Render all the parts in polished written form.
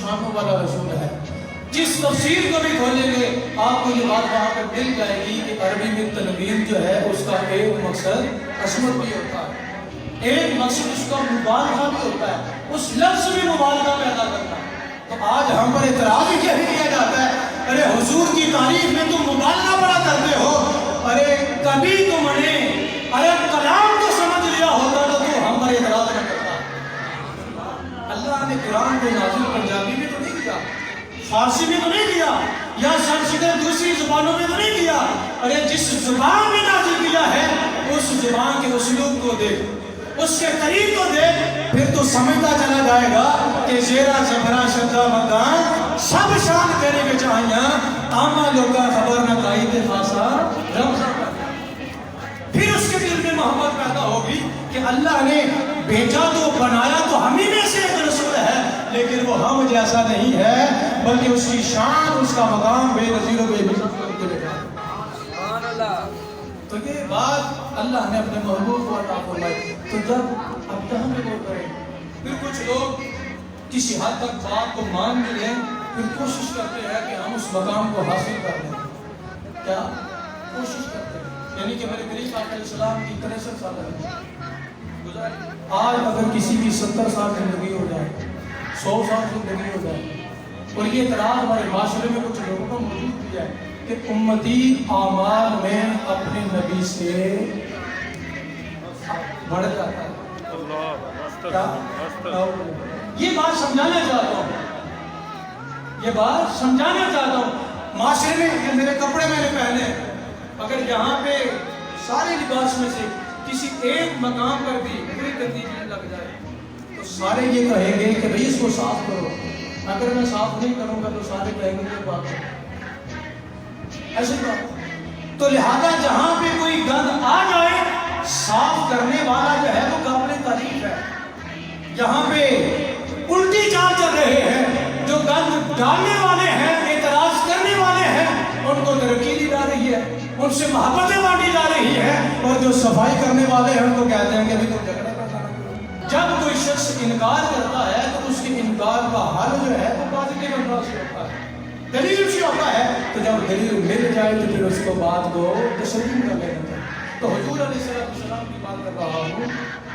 شانوں والا رسول ہے. جس تفسیر کو بھی کھولیں گے آپ کو یہ بات وہاں پہ مل جائے گی کہ عربی میں تنوین جو ہے اس کا ایک مقصد عصمت بھی ہوتا ہے، ایک مقصد اس کا مبالغہ بھی ہوتا ہے، اس لفظ میں مبالغہ پیدا کرتا ہے. تو آج ہم پر اعتراض ہی کہہ دیا جاتا ہے ارے حضور کی تعریف میں تم مبالغہ بڑا کرتے ہو. ارے کبھی تم نے ارے کلام کو سمجھ لیا ہوتا تو ہم پر اعتراض نہ کرتا. اللہ نے قرآن کو نازل پنجابی میں تو نہیں کیا، فارسی میں تو نہیں کیا، یا سنسکرت دوسری زبانوں میں تو نہیں کیا. ارے جس زبان میں نازل کیا ہے اس زبان کے اسلوب کو دیکھ، اس کے طریق کو دیکھ، پھر تو سمجھتا چلا جائے گا کہ زیرا زبرا شدہ مکان سب شان کرے کے چاہیاں تاما لوگا خبر نہ کائی کے خاصا رمضا. پھر اس کے دل میں محبت پیدا ہوگی کہ اللہ نے بھیجا تو بنایا تو ہم ہی میں سے ایک رسول ہے، لیکن وہ ہم جیسا نہیں ہے بلکہ اس کی شان، اس کا مقام بے نظیر و بے مثال کے لے جائے. تو یہ بات اللہ نے اپنے محبوب کو عطا فرمائی. تو جب اب جہاں میں غور کریں، پھر کچھ لوگ کسی حد تک بات کو مان بھی لیں، پھر کوشش کرتے ہیں کہ ہم اس مقام کو حاصل کر لیں. کیا کوشش کرتے ہیں؟ یعنی کہ میرے قریب آقا علیہ السلام کی 63 سال گزارے. آج اگر کسی کی 70 سال زندگی ہو جائے، 100 سال زندگی ہو جائے، اور یہ اعتراض ہمارے معاشرے میں کچھ لوگوں کو موجود بھی ہے کہ امتی اعمال میں اپنے نبی سے بڑھ جاتا ہے. یہ بات سمجھانا چاہتا ہوں، یہ بات سمجھانا چاہتا ہوں. معاشرے میں یہ میرے کپڑے میں نے پہنے، اگر یہاں پہ سارے لباس میں سے کسی ایک مقام پر بھی کوئی گندی چیز لگ جائے تو سارے یہ کہیں گے کہ بھئی اس کو صاف کرو. اگر میں صاف نہیں کروں گا تو سارے کہیں گے یہ بات ہے ایسے بات. تو لہذا جہاں پہ کوئی گند آ جائے صاف کرنے والا جو ہے وہ قابل تعریف ہے. جہاں پہ الٹی چال چل رہے ہیں، جو گند ڈالنے والے ہیں، اعتراض کرنے والے ہیں، ان کو ترقی دی جا رہی ہے، ان سے محبتیں بانٹی جا رہی ہیں، اور جو صفائی کرنے والے ہیں ان کو کہتے ہیں کہ ابھی تم جھگڑا کرنا. جب کوئی شخص انکار کرتا ہے تو اس کے انکار کا حل جو ہے وہ پازیٹیو انداز سے ہوتا ہے، دلیل سے ہوتا ہے. تو جب دلیل مل جائے تو پھر اس کو بات کو تسلیم کر لینا چاہیے. تو حضور علیہ السلام کی بات کر رہا ہوں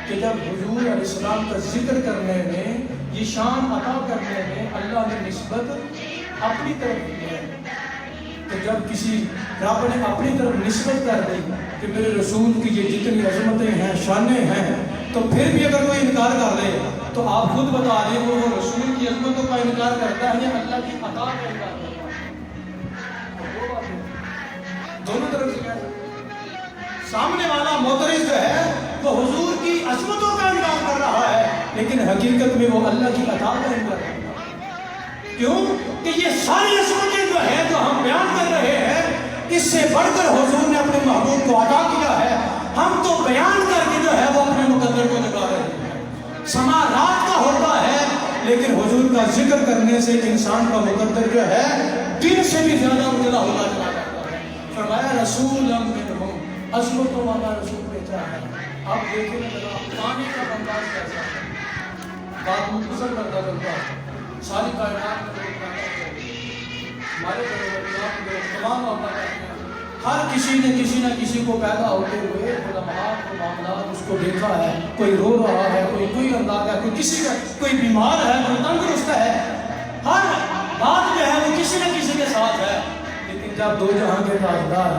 کہ جب حضور علیہ السلام کا ذکر کرنے میں، یہ شان عطا کرنے میں اللہ نے نسبت اپنی طرف کی ہے. تو جب کسی رب نے اپنی طرف نسبت کر دی کہ میرے رسول کی یہ جتنی عظمتیں ہیں، شانیں ہیں، تو پھر بھی اگر کوئی انکار کر دے تو آپ خود بتا دیں وہ رسول کی عظمتوں کا انکار کرتا ہے یا اللہ کی عطا کا انکار کرتا ہے. دونوں طرف سے سامنے والا معترض جو ہے وہ حضور کی عظمتوں کا انکار کر رہا ہے، لیکن حقیقت میں وہ اللہ کی عطا کا انکار کرتا ہے. کیوں کہ یہ ساری عظمتیں جو ہے جو ہم بیان کر رہے ہیں، اس سے بڑھ کر حضور نے اپنے محبوب کو عطا کیا ہے. ہم تو بیان کر کے جو ہے وہ اپنے مقدر کو جگا رہے ہیں. سما رات کا ہوتا ہے، لیکن حضور کا ذکر کرنے سے انسان کا مقدر جو ہے دن سے بھی زیادہ اجلا ہوتا چلا جاتا ہے. فرمایا رسول ہم منہم، عظمتوں والا رسول بھیجا ہے. اب دیکھیں ذرا پانی کا انداز کیسا ہے، بات مختصر کرتا چلتا ہے. ساری کائنات میں ہمارے تمام ہر کسی نے کسی نہ کسی کو پیدا ہوتے ہوئے علماء معاملات اس کو دیکھا ہے. کوئی رو رہا ہے، کوئی انداز ہے، کوئی کسی کا کوئی بیمار ہے، کوئی تندرست ہے. ہر بات جو ہے وہ کسی نہ کسی کے ساتھ ہے. لیکن جب دو جہاں کے تاجدار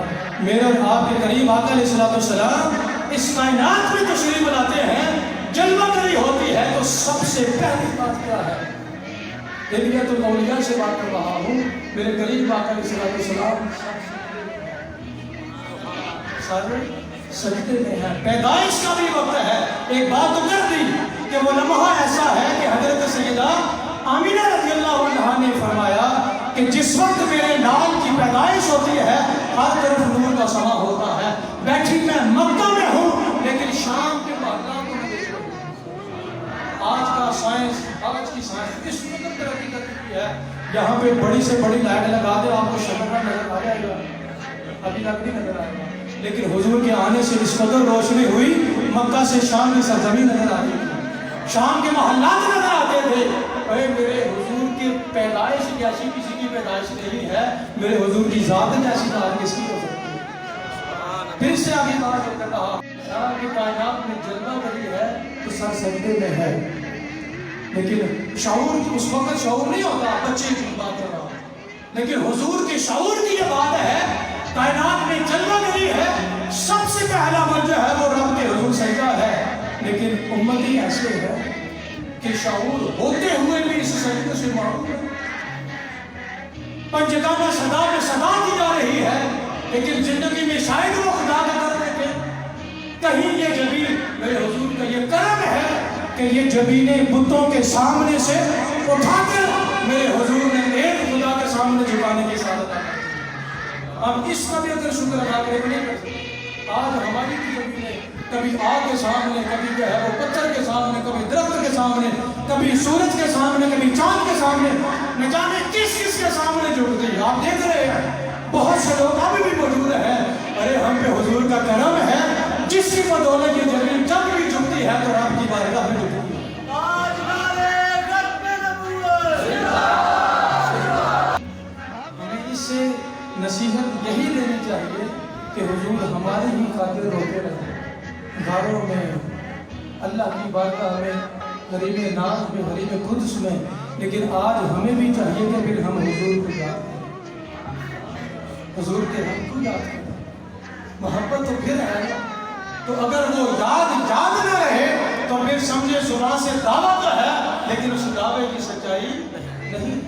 میرے اور آپ کے قریب آقا علیہ السلام اس کائنات میں تشریف لاتے ہیں، جلوہ گری ہوتی ہے، تو سب سے پہلی بات کیا ہے؟ ہدایت الاولیاء سے بات کر رہا ہوں. میرے قریب آقا علیہ السلام سارے سجدے میں ہیں. پیدائش کا بھی وقت ہے. ایک بات تو کر دی کہ وہ لمحہ ایسا ہے کہ حضرت سیدہ آمینہ رضی اللہ عنہا نے فرمایا کہ جس وقت میرے لال کی پیدائش ہوتی ہے ہر طرف نور کا سما ہوتا ہے. بیٹھی میں مکہ میں ہوں لیکن شام کے باغات کو میں دیکھ رہا ہوں. آج کا سائنس، آج کی سائنس اس قدر ترقی کر چکی ہے، یہاں پہ بڑی سے بڑی لائٹ لگا دے آپ کو شمع نظر آ جائے گا، ابھی تک نہیں نظر آئے گا. لیکن حضور کے آنے سے اس قدر روشنی ہوئی، مکہ سے شام کی سرزمین نظر آ رہی ہے. شام کے محلات نظر آتے تھے. اے میرے حضور کی پیدائش جیسی کسی کی پیدائش نہیں ہے, میرے حضور کی ذات جیسی ذات کس کی ہو سکتی ہے؟ پھر سے آگے بات کر رہا کہ کائنات میں جلوہ گری ہے تو سر سجدے میں ہے, لیکن شعور اس وقت شعور نہیں ہوتا, بچے کی بات کر رہا ہوں, لیکن حضور کے شعور کی یہ بات ہے کائنات میں جلوہ گری ہے, سب سے پہلا وجہ ہے وہ رب کے حضور سجدہ ہے, لیکن امتی ایسے ہے کہ شعور ہوتے ہوئے بھی اس سجدے سے معروف ہے. پنجگانہ صدا میں صدا کی جا رہی ہے, لیکن زندگی میں شاید وہ خدا کا کر رہے تھے. کہیں یہ جبین میرے حضور کا یہ کرم ہے کہ یہ جبینیں بتوں کے سامنے سے اٹھا کر میرے حضور نے ایک خدا کے سامنے جھکانے کی سعادت عطا کی. ہم اس کا بھی اگر شکر ادا کریں نہیں کرتے. آج ہماری بھی زمینیں کبھی آگ کے سامنے, کبھی جو ہے وہ پتھر کے سامنے, کبھی درخت کے سامنے, کبھی سورج کے سامنے, کبھی چاند کے سامنے, نہ جانے کس کس کے سامنے جھکتی ہے. آپ دیکھ رہے ہیں بہت سے لوگ ابھی بھی موجود ہیں. ارے ہم پہ حضور کا کرم ہے جس کی بدولت یہ زمین جب بھی جھکتی ہے تو رب کی بارگاہ میں جھکتی ہے. ہمیں اس سے نصیحت یہی دینی چاہیے کہ حضور ہماری ہی خاطر روتے رہے, گھروں میں, اللہ کی بارگاہ میں, غریب ناز میں, غریب قدس میں, لیکن آج ہمیں بھی چاہیے کہ پھر ہم حضور کو یاد کریں, حضور کے ہم کو یاد کریں. محبت تو پھر ہے, تو اگر وہ یاد نہ رہے تو پھر سمجھے زبان سے دعویٰ تو ہے لیکن اس دعوے کی سچائی نہیں.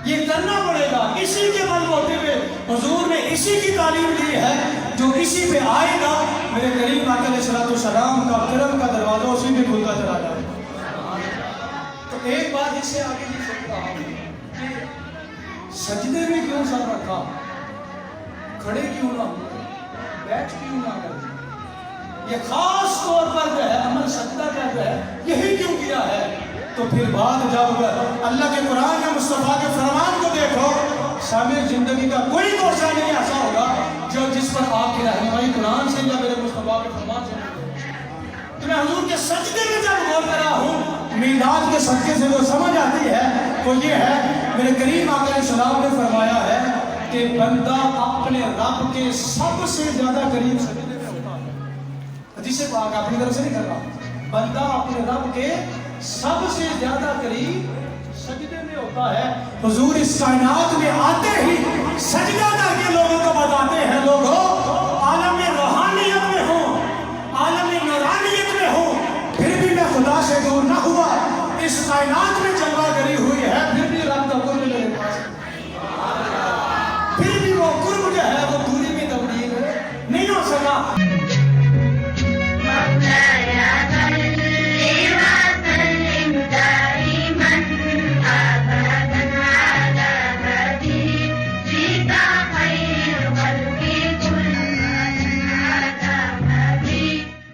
یہ کرنا پڑے گا, اسی کے بل بوتے پہ حضور نے اسی کی تعلیم دی ہے, جو اسی پہ آئے گا میرے کریم آقا علیہ السلام کا کرم کا دروازہ اسی پہ کھلتا چلا جائے گا. تو ایک بات اس سے آگے نہیں سوچ رہا ہوں کہ سجدے میں کیوں سر رکھا, کھڑے کیوں نہ ہوئے, بیٹھ کیوں نہ کرے, یہ خاص طور پر جو ہے عمل سجدہ کا جو ہے یہی کیوں کیا ہے. تو پھر بات جب اللہ کے قرآن یا مصطفیٰ کے فرمان کو دیکھو, شامل زندگی کا کوئی گوشہ نہیں ایسا ہوگا جو جس پر آپ کی رہنمائی قرآن سے یا میرے مصطفیٰ کے فرمان سے نہیں. تو میں حضور کے سجدے میں جب غور کر رہا ہوں, میلاد کے صدقے سے وہ سمجھ آتی ہے تو یہ ہے میرے کریم آقا علیہ السلام نے فرمایا ہے کہ بندہ اپنے رب کے سب سے زیادہ قریب سجدے میں ہوتا ہے. حدیث پاک اپنی طرف سے نہیں کر رہا, بندہ اپنے رب کے سب سے زیادہ قریب سجدے میں ہوتا ہے. حضور اس کائنات میں آتے ہی سجدہ کر کے لوگوں کو بتاتے ہیں, لوگوں عالم روحانیت میں ہوں, عالم نورانیت میں ہوں, پھر بھی میں خدا سے دور نہ ہوا. اس کائنات میں جلوہ گری ہوئی ہے, پھر بھی رب کا قرب میرے پاس, پھر بھی وہ قرب جو ہے